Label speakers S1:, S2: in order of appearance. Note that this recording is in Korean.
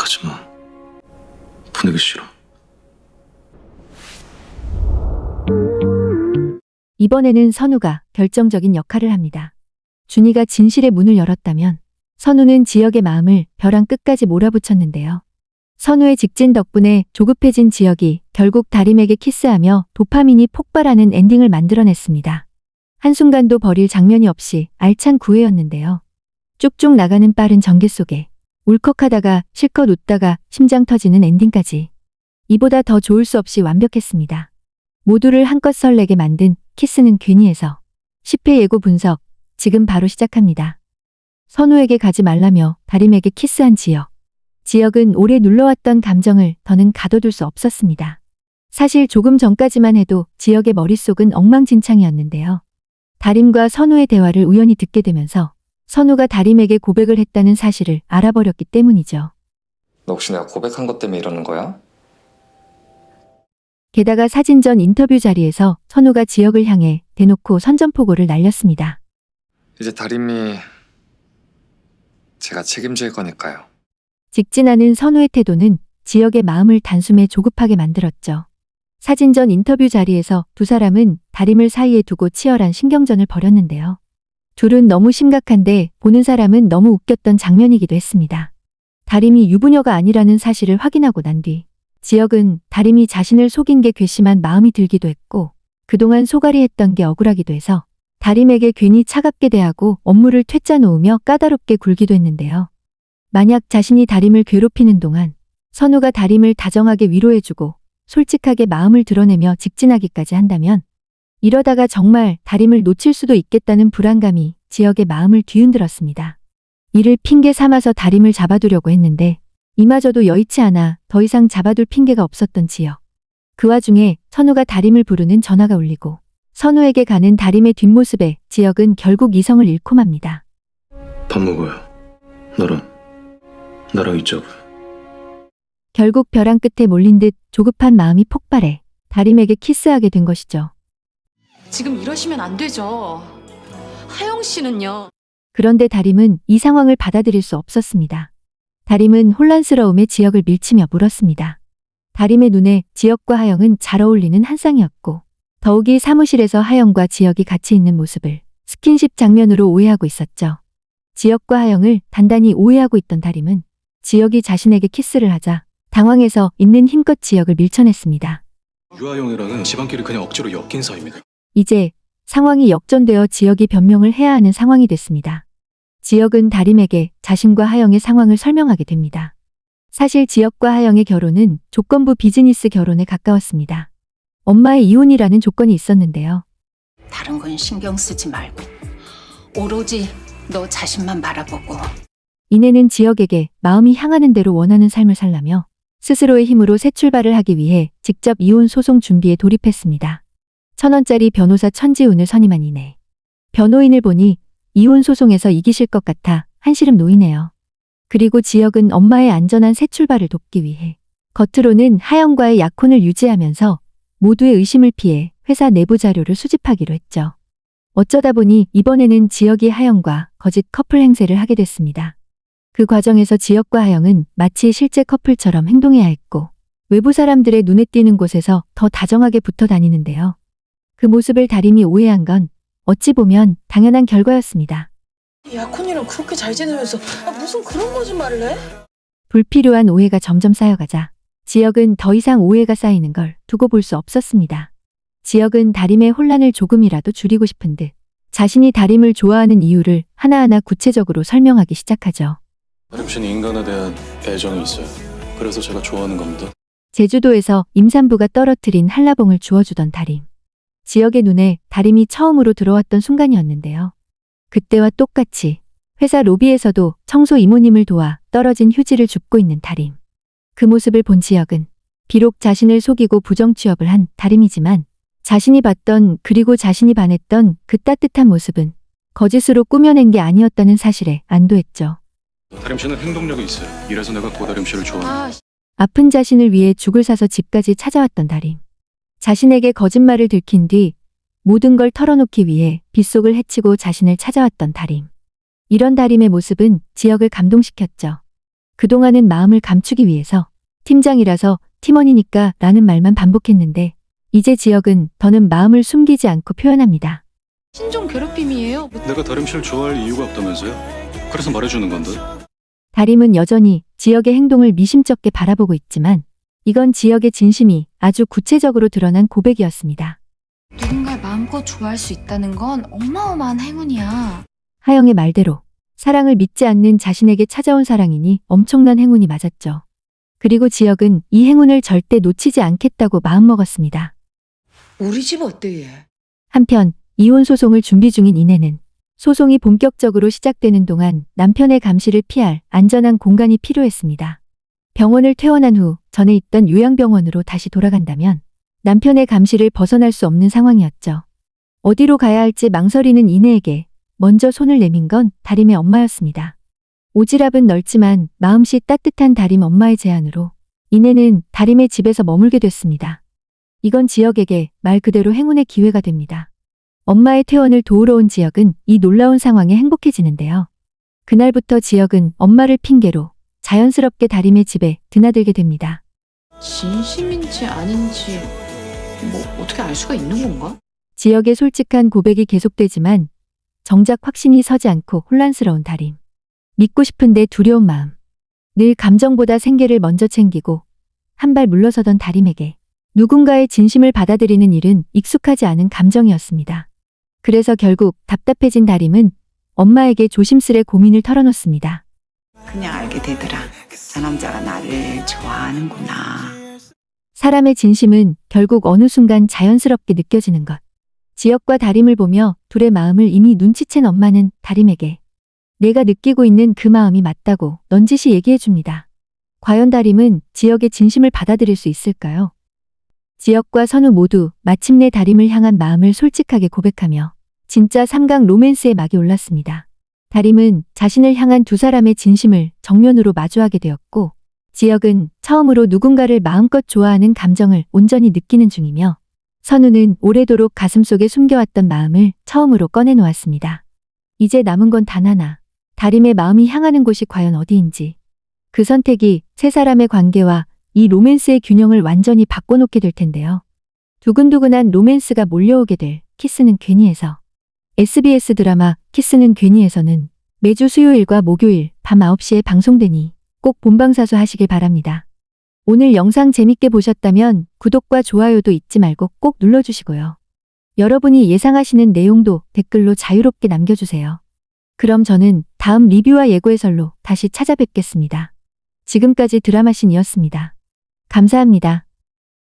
S1: 하지마. 보내기 싫어.
S2: 이번에는 선우가 결정적인 역할을 합니다. 준이가 진실의 문을 열었다면 선우는 지혁의 마음을 벼랑 끝까지 몰아붙였는데요. 선우의 직진 덕분에 조급해진 지혁이 결국 다림에게 키스하며 도파민이 폭발하는 엔딩을 만들어냈습니다. 한순간도 버릴 장면이 없이 알찬 구애였는데요. 쭉쭉 나가는 빠른 전개 속에 울컥하다가 실컷 웃다가 심장 터지는 엔딩까지. 이보다 더 좋을 수 없이 완벽했습니다. 모두를 한껏 설레게 만든 키스는 괜히에서 10회 예고 분석 지금 바로 시작합니다. 선우에게 가지 말라며 다림에게 키스한 지혁. 지혁은 오래 눌러왔던 감정을 더는 가둬둘 수 없었습니다. 사실 조금 전까지만 해도 지혁의 머릿속은 엉망진창이었는데요. 다림과 선우의 대화를 우연히 듣게 되면서 선우가 다림에게 고백을 했다는 사실을 알아버렸기 때문이죠.
S3: 너 혹시 내가 고백한 것 때문에 이러는 거야?
S2: 게다가 사진 전 인터뷰 자리에서 선우가 지혁을 향해 대놓고 선전포고를 날렸습니다.
S3: 이제 다림이 제가 책임질 거니까요.
S2: 직진하는 선우의 태도는 지혁의 마음을 단숨에 조급하게 만들었죠. 사진 전 인터뷰 자리에서 두 사람은 다림을 사이에 두고 치열한 신경전을 벌였는데요. 둘은 너무 심각한데 보는 사람은 너무 웃겼던 장면이기도 했습니다. 다림이 유부녀가 아니라는 사실을 확인하고 난 뒤 지혁은 다림이 자신을 속인 게 괘씸한 마음이 들기도 했고 그동안 소갈이 했던 게 억울하기도 해서 다림에게 괜히 차갑게 대하고 업무를 퇴짜 놓으며 까다롭게 굴기도 했는데요. 만약 자신이 다림을 괴롭히는 동안 선우가 다림을 다정하게 위로해주고 솔직하게 마음을 드러내며 직진하기까지 한다면 이러다가 정말 다림을 놓칠 수도 있겠다는 불안감이 지혁의 마음을 뒤흔들었습니다. 이를 핑계 삼아서 다림을 잡아두려고 했는데 이마저도 여의치 않아 더 이상 잡아둘 핑계가 없었던 지혁. 그 와중에 선우가 다림을 부르는 전화가 울리고 선우에게 가는 다림의 뒷모습에 지혁은 결국 이성을 잃고 맙니다.
S1: 밥 먹어요. 나랑 있자고요.
S2: 결국 벼랑 끝에 몰린 듯 조급한 마음이 폭발해 다림에게 키스하게 된 것이죠.
S4: 지금 이러시면 안 되죠. 하영 씨는요.
S2: 그런데 다림은 이 상황을 받아들일 수 없었습니다. 다림은 혼란스러움에 지혁을 밀치며 물었습니다. 다림의 눈에 지혁과 하영은 잘 어울리는 한 쌍이었고 더욱이 사무실에서 하영과 지혁이 같이 있는 모습을 스킨십 장면으로 오해하고 있었죠. 지혁과 하영을 단단히 오해하고 있던 다림은 지혁이 자신에게 키스를 하자 당황해서 있는 힘껏 지혁을 밀쳐냈습니다.
S1: 유아영이랑은 집안끼리 그냥 억지로 엮인 사이입니다.
S2: 이제 상황이 역전되어 지혁이 변명을 해야 하는 상황이 됐습니다. 지혁은 다림에게 자신과 하영의 상황을 설명하게 됩니다. 사실 지혁과 하영의 결혼은 조건부 비즈니스 결혼에 가까웠습니다. 엄마의 이혼이라는 조건이 있었는데요.
S4: 다른 건 신경 쓰지 말고 오로지 너 자신만 바라보고.
S2: 이내는 지혁에게 마음이 향하는 대로 원하는 삶을 살라며 스스로의 힘으로 새 출발을 하기 위해 직접 이혼 소송 준비에 돌입했습니다. 1,000원짜리 변호사 천지훈을 선임한 이내. 변호인을 보니 이혼 소송에서 이기실 것 같아 한시름 놓이네요. 그리고 지혁은 엄마의 안전한 새 출발을 돕기 위해 겉으로는 하영과의 약혼을 유지하면서 모두의 의심을 피해 회사 내부 자료를 수집하기로 했죠. 어쩌다 보니 이번에는 지혁이 하영과 거짓 커플 행세를 하게 됐습니다. 그 과정에서 지혁과 하영은 마치 실제 커플처럼 행동해야 했고 외부 사람들의 눈에 띄는 곳에서 더 다정하게 붙어 다니는데요. 그 모습을 다림이 오해한 건 어찌 보면 당연한 결과였습니다.
S5: 약혼이랑 그렇게 잘 지내면서 무슨 그런 거짓말을 해?
S2: 불필요한 오해가 점점 쌓여가자 지혁은 더 이상 오해가 쌓이는 걸 두고 볼 수 없었습니다. 지혁은 다림의 혼란을 조금이라도 줄이고 싶은 듯 자신이 다림을 좋아하는 이유를 하나하나 구체적으로 설명하기 시작하죠.
S1: 다림 씨는 인간에 대한 애정이 있어요. 그래서 제가 좋아하는 겁니다.
S2: 제주도에서 임산부가 떨어뜨린 한라봉을 주워주던 다림. 지혁의 눈에 다림이 처음으로 들어왔던 순간이었는데요. 그때와 똑같이 회사 로비에서도 청소 이모님을 도와 떨어진 휴지를 줍고 있는 다림. 그 모습을 본 지혁은 비록 자신을 속이고 부정 취업을 한 다림이지만 자신이 봤던 그리고 자신이 반했던 그 따뜻한 모습은 거짓으로 꾸며낸 게 아니었다는 사실에 안도했죠.
S1: 다림 씨는 행동력이 있어요. 이래서 내가 고다림 씨를 좋아합니다.
S2: 아픈 자신을 위해 죽을 사서 집까지 찾아왔던 다림. 자신에게 거짓말을 들킨 뒤 모든 걸 털어놓기 위해 빗속을 헤치고 자신을 찾아왔던 다림. 이런 다림의 모습은 지혁을 감동시켰죠. 그동안은 마음을 감추기 위해서 팀장이라서 팀원이니까 라는 말만 반복했는데 이제 지혁은 더는 마음을 숨기지 않고 표현합니다.
S5: 신종 괴롭힘이에요.
S1: 내가 다림 씨를 좋아할 이유가 없다면서요? 그래서 말해주는 건데.
S2: 다림은 여전히 지혁의 행동을 미심쩍게 바라보고 있지만 이건 지혁의 진심이 아주 구체적으로 드러난 고백이었습니다.
S6: 누군가를 마음껏 좋아할 수 있다는 건 어마어마한 행운이야.
S2: 하영의 말대로 사랑을 믿지 않는 자신에게 찾아온 사랑이니 엄청난 행운이 맞았죠. 그리고 지혁은 이 행운을 절대 놓치지 않겠다고 마음먹었습니다.
S5: 우리 집 어때 얘?
S2: 한편 이혼 소송을 준비 중인 이내는 소송이 본격적으로 시작되는 동안 남편의 감시를 피할 안전한 공간이 필요했습니다. 병원을 퇴원한 후 전에 있던 요양병원으로 다시 돌아간다면 남편의 감시를 벗어날 수 없는 상황이었죠. 어디로 가야 할지 망설이는 이내에게 먼저 손을 내민 건 다림의 엄마였습니다. 오지랖은 넓지만 마음씨 따뜻한 다림 엄마의 제안으로 이내는 다림의 집에서 머물게 됐습니다. 이건 지혁에게 말 그대로 행운의 기회가 됩니다. 엄마의 퇴원을 도우러 온 지혁은 이 놀라운 상황에 행복해지는데요. 그날부터 지혁은 엄마를 핑계로 자연스럽게 다림의 집에 드나들게 됩니다.
S5: 진심인지 아닌지 뭐 어떻게 알 수가 있는 건가?
S2: 지혁의 솔직한 고백이 계속되지만 정작 확신이 서지 않고 혼란스러운 다림. 믿고 싶은데 두려운 마음. 늘 감정보다 생계를 먼저 챙기고 한 발 물러서던 다림에게 누군가의 진심을 받아들이는 일은 익숙하지 않은 감정이었습니다. 그래서 결국 답답해진 다림은 엄마에게 조심스레 고민을 털어놓습니다.
S7: 그냥 알게 되더라. 저 남자가 나를 좋아하는구나.
S2: 사람의 진심은 결국 어느 순간 자연스럽게 느껴지는 것. 지혁과 다림을 보며 둘의 마음을 이미 눈치챈 엄마는 다림에게 내가 느끼고 있는 그 마음이 맞다고 넌지시 얘기해줍니다. 과연 다림은 지혁의 진심을 받아들일 수 있을까요? 지혁과 선우 모두 마침내 다림을 향한 마음을 솔직하게 고백하며 진짜 삼각 로맨스의 막이 올랐습니다. 다림은 자신을 향한 두 사람의 진심을 정면으로 마주하게 되었고 지혁은 처음으로 누군가를 마음껏 좋아하는 감정을 온전히 느끼는 중이며 선우는 오래도록 가슴속에 숨겨왔던 마음을 처음으로 꺼내놓았습니다. 이제 남은 건 단 하나. 다림의 마음이 향하는 곳이 과연 어디인지. 그 선택이 세 사람의 관계와 이 로맨스의 균형을 완전히 바꿔놓게 될 텐데요. 두근두근한 로맨스가 몰려오게 될 키스는 괜히에서 SBS 드라마 키스는 괜히에서는 매주 수요일과 목요일 밤 9시에 방송되니 꼭 본방사수 하시길 바랍니다. 오늘 영상 재밌게 보셨다면 구독과 좋아요도 잊지 말고 꼭 눌러주시고요. 여러분이 예상하시는 내용도 댓글로 자유롭게 남겨주세요. 그럼 저는 다음 리뷰와 예고 해설로 다시 찾아뵙겠습니다. 지금까지 드라마신이었습니다. 감사합니다.